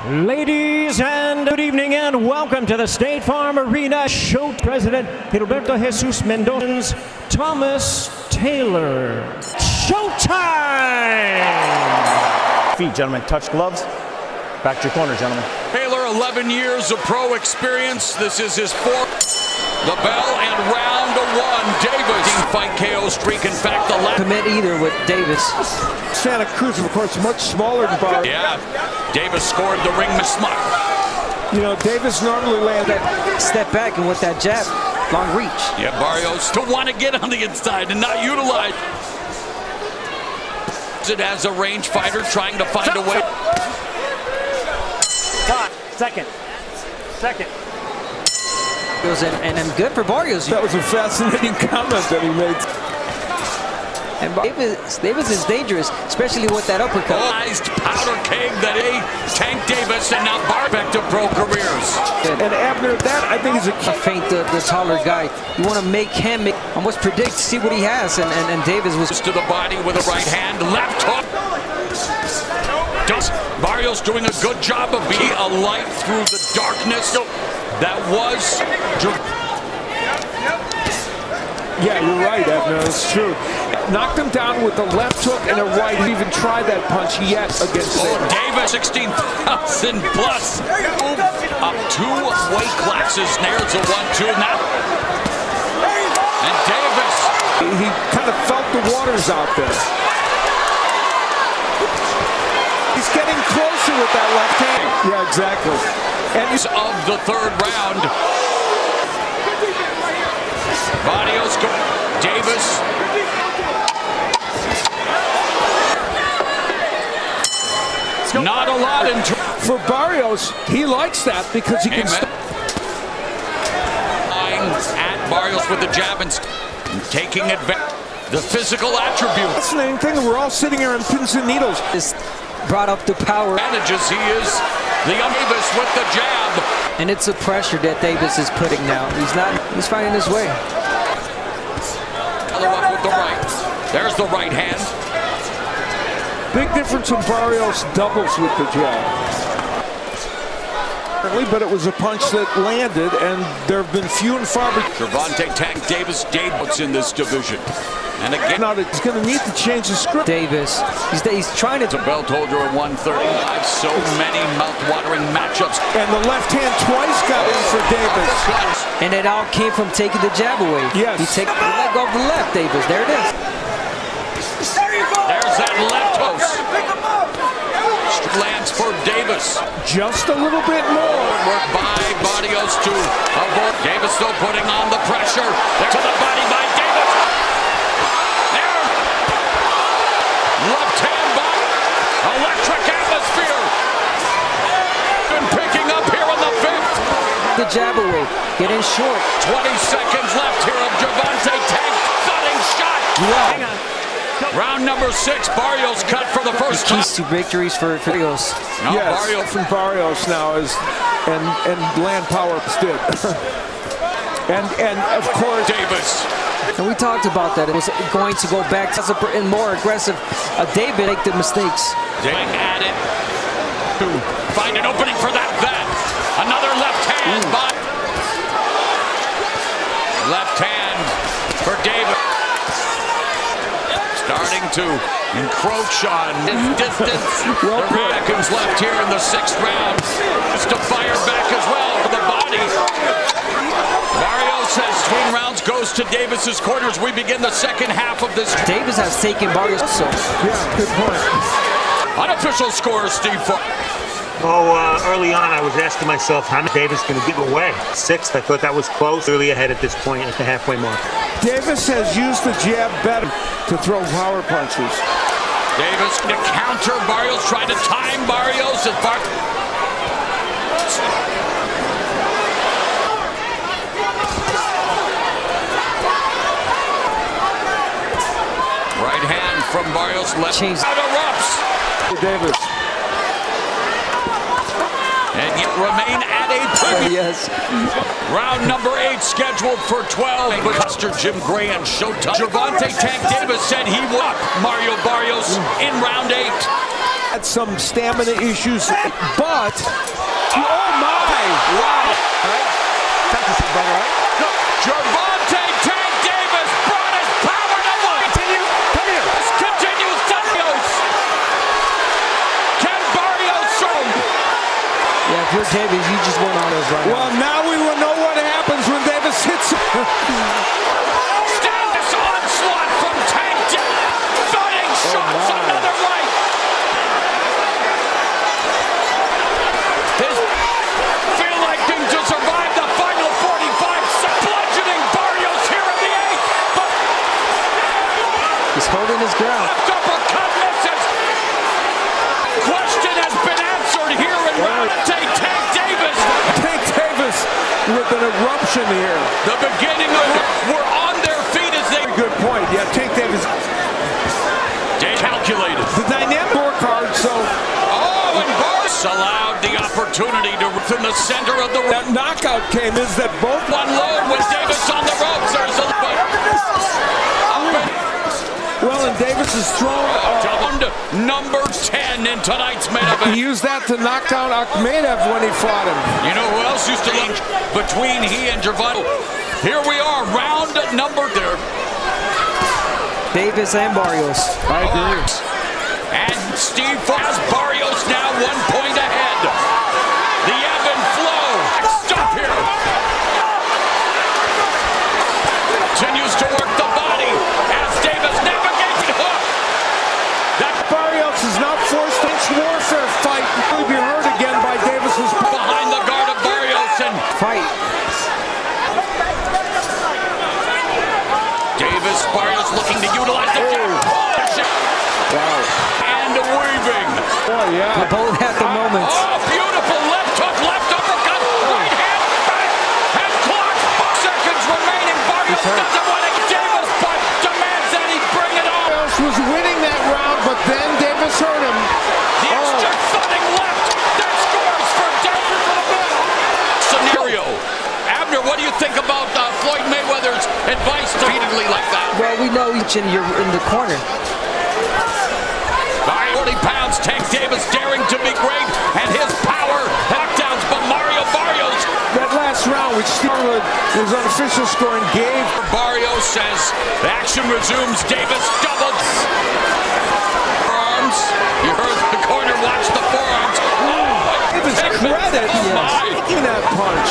Ladies and good evening and welcome to the State Farm Arena Show. President Gilberto Jesus Mendoza's Thomas Taylor. Showtime! Feet, gentlemen. Touch gloves. Back to your corner, gentlemen. Taylor, 11 years of pro experience. This is his fourth. The bell and round one. Davis. Fight KO streak. In fact, the last. Commit either with Davis. Santa Cruz, of course, much smaller than Barrios. Yeah. Davis scored the ring smart. You know, Davis normally lands that step back and with that jab, long reach. Yeah, Barrios to want to get on the inside and not utilize it as a range fighter trying to find a way. Second. And good for Barrios. That was a fascinating comment that he made. And Davis is dangerous, especially with that uppercut. Powder keg that Tank Davis and now back to pro careers. And Abner, that I think is a feint the taller guy. You want to make him almost predict, see what he has, and Davis was to the body with a right hand, left hook. Barrios doing a good job of being a light through the darkness that was. Yeah, you're right, Abner. It's true. Knocked him down with the left hook and a right. He even tried that punch yet against Davis. 16,000 plus. Up 2 weight classes. Nails a 1-2 now. And Davis. He kind of felt the waters out there. He's getting closer with that left hand. Yeah, exactly. And he's of the third round. Barrios, Davis. Not a lot in for Barrios. He likes that because he can. At Barrios with the jab and taking advantage. The physical attribute. Fascinating thing. We're all sitting here on pins and needles. Is brought up the power. Advantages. He is the Davis with the jab. And it's the pressure that Davis is putting now. He's finding his way. Follow up with the right. There's the right hand. Big difference when Barrios doubles with the jab. But it was a punch that landed, and there have been few and far between. Gervonta Tank Davis in this division. And again, now he's going to need to change the script. Davis, he's trying to. It's a belt holder at 135. So many mouth-watering matchups. And the left hand twice got in for Davis. And it all came from taking the jab away. Yes. He take the leg off the left, Davis. There it is. There's that left hook. Lands for Davis. Just a little bit more. Work by Barrios to avoid. Davis still putting on the pressure. To the body by Davis. There. Left hand by. Electric atmosphere. And picking up here in the 5th. The jab away. Getting short. 20 seconds left here of Gervonta Tank. Thudding shot. Yeah. Hang on. Round number 6, Barrios cut for the first time. Keys to victories for Barrios. No, yes, Barrios. from Barrios now is and land power did. and of course Davis. And we talked about that. It was going to go back to a more aggressive. David make the mistakes. Going at it to find an opening for that vet. Another left hand by left hand for Davis. Starting to encroach on distance. The seconds left here in the 6th round. Just to fire back as well for the body. Barrios says between rounds goes to Davis's corners. We begin the second half of this. Davis has taken Barrios. So. Yeah, good point. Unofficial score, Steve. Early on, I was asking myself, how many Davis going to give away? 6th, I thought that was close. Early ahead at this point at the halfway mark. Davis has used the jab better to throw power punches. Davis to counter Barrios, trying to time Barrios. Right hand from Barrios, left Change. Out erupts. Davis. And yet remain at a premium. Yes. Round number 8 scheduled for 12. Buster Jim Gray and Showtime. Gervonta Tank Davis said he would Mario Barrios in round 8. Had some stamina issues, but oh my! Wow! Gervonta Tank Davis brought his power to life. Come here. This continues. Barrios. Can Barrios show? Yeah, if you're Davis, you just went on those right Well, now we will know what happens when Davis hits. This onslaught from Tank Davis. Fighting shots another right. His feel like him to survive the final 45. Bludgeoning Barrios here in the 8th. But He's holding his ground. left uppercut misses. Question has been answered here in round 8. Tank Davis. Tank Davis with an eruption here. The beginning of we're on their feet as they Good point. Yeah, Tank Davis. calculated. The dynamic scorecard, so Oh, and Barrios allowed the opportunity to in the center of the that knockout came is that both one low with Davis on the ropes. There's a well, and Davis is thrown. down to number 10 in tonight's main event. He used that to knock down Akhmedov when he fought him. You know who else used to link between he and Gervonta? Here we are, round number there. Davis and Barrios. I agree. And Steve has Barrios now 1 point ahead. The ebb and flow. Stop here. Continues to work the body as Davis navigates the hook. That Barrios is now forced to warfare fight. He'll be hurt again by Davis's behind the guard of Barrios and Fight. Davis. Barrios looking to utilize the Wow. and weaving. Oh, yeah. Both at the moments. Oh, beautiful left hook, left uppercut, right hand, back, head clock. 5 seconds remaining. Barrios doesn't want to get Davis, but demands that he bring it on. Barrios was winning that round, but then Davis hurt him. The extra thudding left that scores for Davis for the middle. Scenario. Abner, what do you think about Floyd Mayweather's advice repeatedly like that? Well, we know each in the corner. 40 pounds, Tank Davis daring to be great, and his power knockdowns, but Mario Barrios. That last round, which started his unofficial score and gave Barrios says action resumes. Davis doubles. Forearms. You heard the corner, watch the forearms. Oh, Davis credit Oh, my. taking that punch.